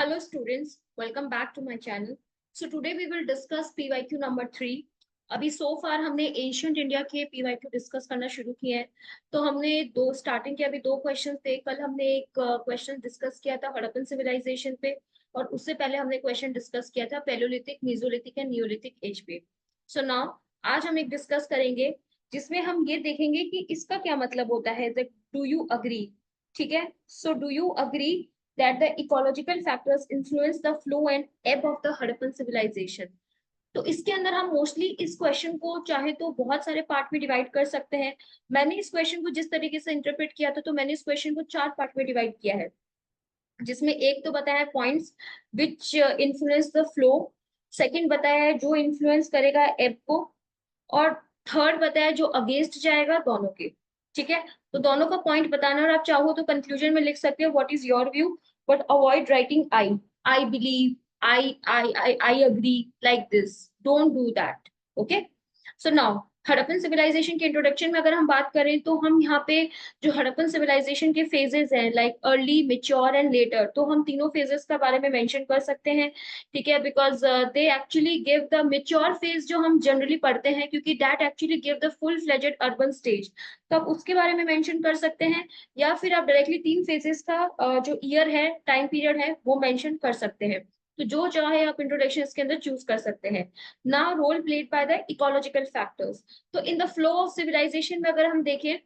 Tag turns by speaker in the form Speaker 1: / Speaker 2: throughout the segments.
Speaker 1: Hello students, welcome back to my channel. So today we will discuss PYQ number 3. अभी so far हमने ancient India के PYQ discuss करना शुरू किए हैं. तो हमने दो स्टार्टिंग के अभी दो क्वेश्चंस थे. कल हमने एक क्वेश्चन डिस्कस किया था हड़प्पन सिविलाइजेशन पे, और उससे पहले हमने क्वेश्चन डिस्कस किया था palaeolithic, mesolithic and neolithic age पे. सो नाउ आज हम एक डिस्कस करेंगे जिसमें हम ये देखेंगे कि इसका क्या मतलब होता है. Do you agree? ठीक है. So do you agree that the ecological factors influence the flow and ebb of the Harappan civilization. तो इसके अंदर हम मोस्टली इस क्वेश्चन को चाहे तो बहुत सारे पार्ट में डिवाइड कर सकते हैं. मैंने इस क्वेश्चन को जिस तरीके से इंटरप्रेट किया था, तो मैंने इस क्वेश्चन को चार पार्ट में डिवाइड किया है, जिसमें एक तो बताया है points which influence the flow, second बताया है जो इन्फ्लुएंस करेगा एब को, और थर्ड बताया जो अगेंस्ट जाएगा दोनों के. ठीक है. तो दोनों का पॉइंट बताना, और आप चाहो तो कंक्लूजन में लिख सकते हो what is your view, but avoid writing I believe, I agree like this. Don't do that. Okay. So now Harappan civilization के इंट्रोडक्शन में अगर हम बात करें, तो हम यहाँ पे जो हड़प्पन सिविलाइजेशन के फेजेस हैं, like early, mature and later, तो हम तीनों फेजेस के बारे में मेंशन कर सकते हैं. ठीक है. Because they actually give the mature phase जो हम जनरली पढ़ते हैं, क्योंकि that actually give the full fledged urban stage, तो आप उसके बारे में मेंशन कर सकते हैं. या फिर आप डायरेक्टली तीन फेजेस का जो ईयर है, टाइम पीरियड है, वो मेंशन कर सकते हैं. तो जो चाहे आप इंट्रोडक्शन इसके अंदर चूज कर सकते हैं. Now role played by the ecological factors. तो in the flow of civilisation में अगर हम देखें,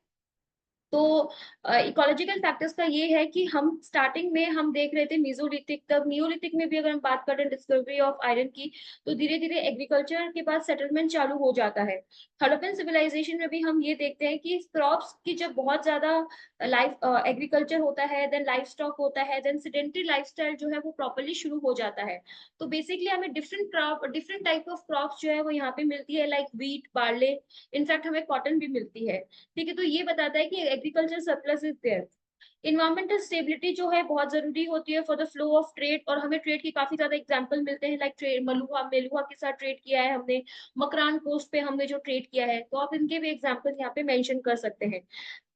Speaker 1: तो इकोलॉजिकल फैक्टर्स का ये है कि हम स्टार्टिंग में हम देख रहे थे मीजोलिथिक, तब नियोलिथिक में भी अगर हम बात करें डिस्कवरी ऑफ आयरन की, तो धीरे धीरे एग्रीकल्चर के बाद सेटलमेंट चालू हो जाता है. हड़प्पन सिविलाइजेशन में भी हम ये देखते हैं कि क्रॉप्स की जब बहुत ज्यादा लाइफ एग्रीकल्चर होता है, देन लाइफ स्टॉक होता है, देन सेडेंटरी लाइफस्टाइल जो है वो प्रॉपरली शुरू हो जाता है. तो बेसिकली हमें different crop, different type of crops जो है वो यहाँ पे मिलती है, लाइक व्हीट, बार्ले, इनफैक्ट हमें कॉटन भी मिलती है. ठीक है. तो ये बताता है कि agriculture surplus is there. Environmental stability जो है बहुत जरूरी होती है for the flow of trade, और हमें ट्रेड की काफी ज्यादा एग्जांपल मिलते हैं, लाइक ट्रेड मलुआ, मेलुआ के साथ ट्रेड किया है हमने, मकरान कोस्ट पे हमने जो ट्रेड किया है, तो आप इनके भी एग्जांपल यहाँ पे मेंशन कर सकते हैं.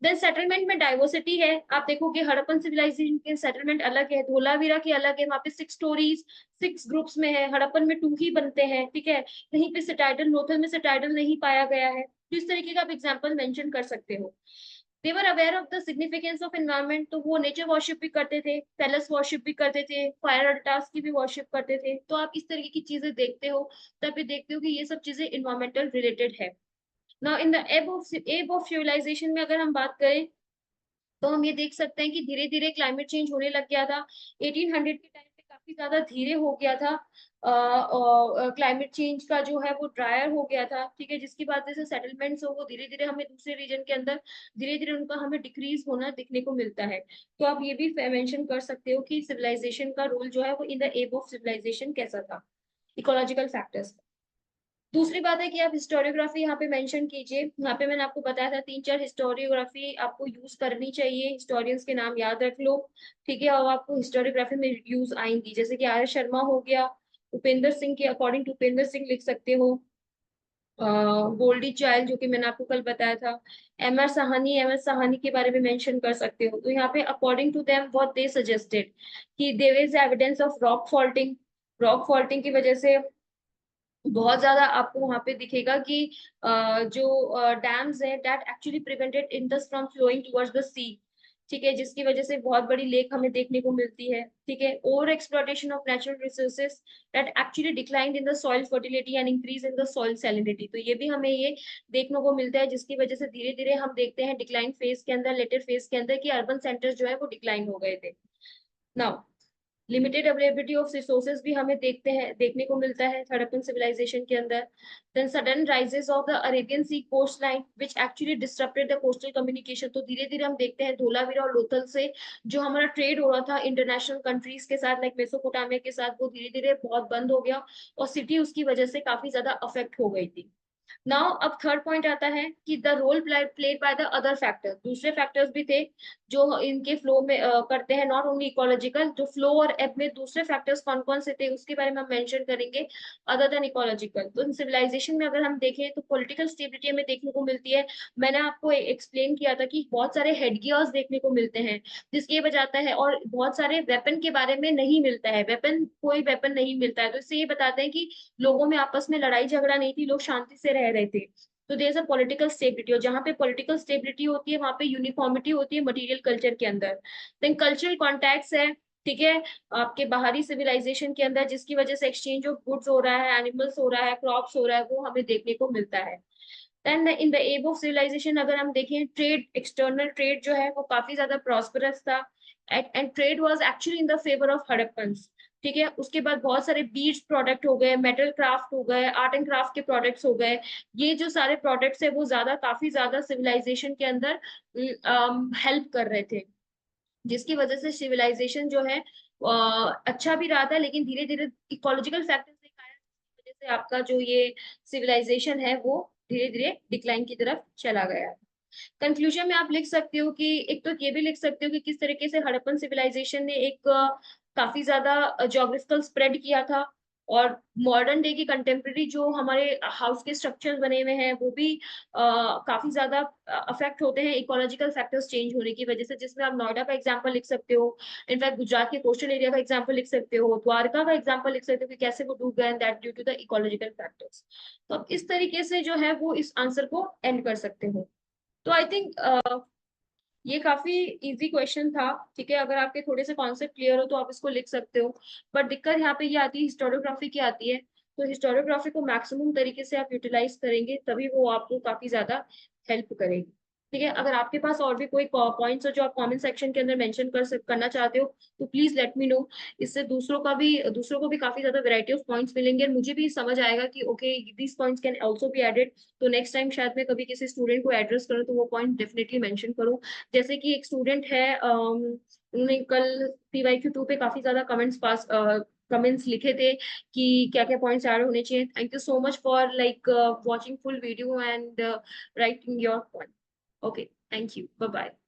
Speaker 1: देन सेटलमेंट में डाइवर्सिटी है. आप देखोगे हड़प्पन सिविलाइजेशन के सेटलमेंट अलग है, धोलावीरा की अलग है, वहाँ पे 6 स्टोरीज, 6 ग्रुप्स में है. हड़प्पन में 2 ही बनते हैं. ठीक है. कहीं पे सेटाइडल, लोथल में सेटाइडल नहीं पाया गया है. तो इस तरीके का आप एग्जाम्पल मेंशन कर सकते हो. They were aware of the significance of environment, तो वो नेचर वॉरशिप भी करते थे, पैलेस वॉरशिप भी करते थे, फायर अल्टार्स की भी वॉरशिप करते थे. तो आप इस तरीके की चीजें देखते हो, तब ये देखते हो कि ये सब चीजें इन्वायरमेंटल रिलेटेड है. Now in the ebb of civilisation में अगर हम बात करें, तो हम ये देख सकते हैं कि धीरे धीरे क्लाइमेट चेंज होने लग गया था. 1800 के टाइम पे काफी ज्यादा धीरे हो गया था. क्लाइमेट चेंज का जो है वो ड्रायर हो गया था. ठीक है. जिसकी वजह से सेटलमेंट्स हो, वो धीरे धीरे हमें दूसरे रीजन के अंदर धीरे धीरे उनका हमें डिक्रीज होना दिखने को मिलता है. तो आप ये भी मेंशन कर सकते हो कि सिविलाइजेशन का रोल जो है वो in the ebb of civilization कैसा था, इकोलॉजिकल फैक्टर्स. दूसरी बात है कि आप हिस्टोरियोग्राफी यहाँ पे मेंशन कीजिए. यहाँ पे मैंने आपको बताया था 3-4 हिस्टोरियोग्राफी आपको यूज करनी चाहिए, हिस्टोरियंस के नाम याद रख लो. ठीक है. और आपको हिस्टोरियोग्राफी में यूज आएंगी, जैसे कि आर एस शर्मा हो गया, उपेंद्र सिंह के अकॉर्डिंग टू उपेंद्र सिंह लिख सकते हो. गोल्डी चाइल्ड जो कि मैंने आपको कल बताया था. एम एस साहनी के बारे में मेंशन कर सकते हो. तो यहाँ पे according to them what they suggested कि there is evidence of rock faulting. Rock faulting की वजह से बहुत ज्यादा आपको वहां पे दिखेगा कि जो डैम्स है that actually prevented Indus from flowing towards the sea. ठीक है. जिसकी वजह से बहुत बड़ी लेक हमें देखने को मिलती है. ठीक है. Over exploitation of natural resources that actually declined in the soil fertility and increase in the soil salinity. तो ये भी हमें ये देखने को मिलता है, जिसकी वजह से धीरे धीरे हम देखते हैं डिक्लाइन फेज के अंदर, लेटर फेज के अंदर, कि अर्बन सेंटर्स जो है वो डिक्लाइन हो गए थे. Now limited availability of resources भी हमें देखने को मिलता है हड़प्पन सिविलाइजेशन के अंदर. Then sudden rises of the Arabian sea coastline which actually disrupted the coastal communication. तो धीरे धीरे हम देखते हैं धोलावीरा और लोथल से जो हमारा ट्रेड हो रहा था इंटरनेशनल कंट्रीज के साथ, लाइक मेसोपोटामिया के साथ, वो धीरे धीरे बहुत बंद हो गया, और सिटी उसकी वजह से काफी ज्यादा अफेक्ट हो गई थी. नाउ अब थर्ड पॉइंट आता है कि the role played by the other factors, दूसरे फैक्टर्स भी थे जो इनके फ्लो में करते हैं, नॉट ओनली इकोलॉजिकल, जो फ्लो और एब में दूसरे फैक्टर्स कौन कौन से थे उसके बारे में हम मेंशन करेंगे अदर देन इकोलॉजिकल। तो सिविलाइजेशन में अगर हम देखें तो पॉलिटिकल स्टेबिलिटी हमें देखने को मिलती है। मैंने आपको एक्सप्लेन किया था कि बहुत सारे हेडगियर्स देखने को मिलते हैं जिसके ये बजाता है, और बहुत सारे वेपन के बारे में नहीं मिलता है, वेपन कोई वेपन नहीं मिलता है, तो इससे ये बताते हैं कि लोगों में आपस में लड़ाई झगड़ा नहीं थी, लोग शांति से रह रहे थे। तो there is a political stability, और जहां पे पॉलिटिकल स्टेबिलिटी होती है वहां पे यूनिफॉर्मिटी होती है मटेरियल कल्चर के अंदर। देन कल्चरल कॉन्टैक्ट्स है, ठीक है, आपके बाहरी सिविलाइजेशन के अंदर जिसकी वजह से एक्सचेंज ऑफ गुड्स हो रहा है, एनिमल्स हो रहा है, क्रॉप्स हो रहा है, वो हमें देखने को मिलता है। Then in the age of civilization अगर हम देखें, ट्रेड, एक्सटर्नल ट्रेड जो है वो काफी ज्यादा प्रॉस्परस था, and trade was actually in the favour of Harappans. ठीक है, उसके बाद बहुत सारे बीड्स प्रोडक्ट हो गए, मेटल क्राफ्ट हो गए, आर्ट एंड क्राफ्ट के प्रोडक्ट्स हो गए। ये जो सारे प्रोडक्ट्स है वो ज्यादा काफी ज्यादा सिविलाइजेशन के अंदर हेल्प कर रहे थे, जिसकी वजह से सिविलाइजेशन जो है अच्छा भी रहा था, लेकिन धीरे धीरे इकोलॉजिकल फैक्टर्स के कारण जिसकी वजह से आपका जो ये सिविलाइजेशन है वो धीरे धीरे डिक्लाइन की तरफ चला गया। कंक्लूजन में आप लिख सकते हो कि, एक तो ये भी लिख सकते हो कि किस तरीके से हड़प्पन सिविलाइजेशन ने एक काफी ज्यादा ज्योग्राफिकल स्प्रेड किया था, और मॉडर्न डे की कंटेम्प्रेरी जो हमारे हाउस के स्ट्रक्चर्स बने हुए हैं वो भी काफी ज्यादा अफेक्ट होते हैं इकोलॉजिकल फैक्टर्स चेंज होने की वजह से, जिसमें आप नोएडा का एग्जांपल लिख सकते हो, इनफैक्ट गुजरात के कोस्टल एरिया का एग्जांपल लिख सकते हो, द्वारका का एग्जांपल लिख सकते हो कि कैसे वो डूब गए, that due to the ecological factors. तो आप इस तरीके से जो है वो इस आंसर को एंड कर सकते हो। तो आई थिंक ये काफी इजी क्वेश्चन था। ठीक है, अगर आपके थोड़े से कॉन्सेप्ट क्लियर हो तो आप इसको लिख सकते हो, बट दिक्कत यहाँ पे ये आती है हिस्टोरियोग्राफी की आती है। तो हिस्टोरियोग्राफी को मैक्सिमम तरीके से आप यूटिलाइज करेंगे तभी वो आपको काफी ज्यादा हेल्प करेगी। ठीक है, अगर आपके पास और भी कोई पॉइंट्स हो जो आप कमेंट सेक्शन के अंदर मेंशन करना चाहते हो तो प्लीज लेट मी नो। इससे दूसरों को भी काफी ज्यादा वैरायटी ऑफ पॉइंट्स मिलेंगे, और मुझे भी समझ आएगा कि okay these points can also be added. तो नेक्स्ट टाइम शायद मैं कभी किसी स्टूडेंट को एड्रेस करूँ तो वो पॉइंट डेफिनेटली मेंशन करूँ। जैसे कि एक स्टूडेंट है, उन्होंने कल PYQ 2 पे काफी ज्यादा कमेंट्स लिखे थे कि क्या क्या पॉइंट्स ऐड होने चाहिए। Thank you so much for like watching full video and writing your point. Okay, thank you, bye bye.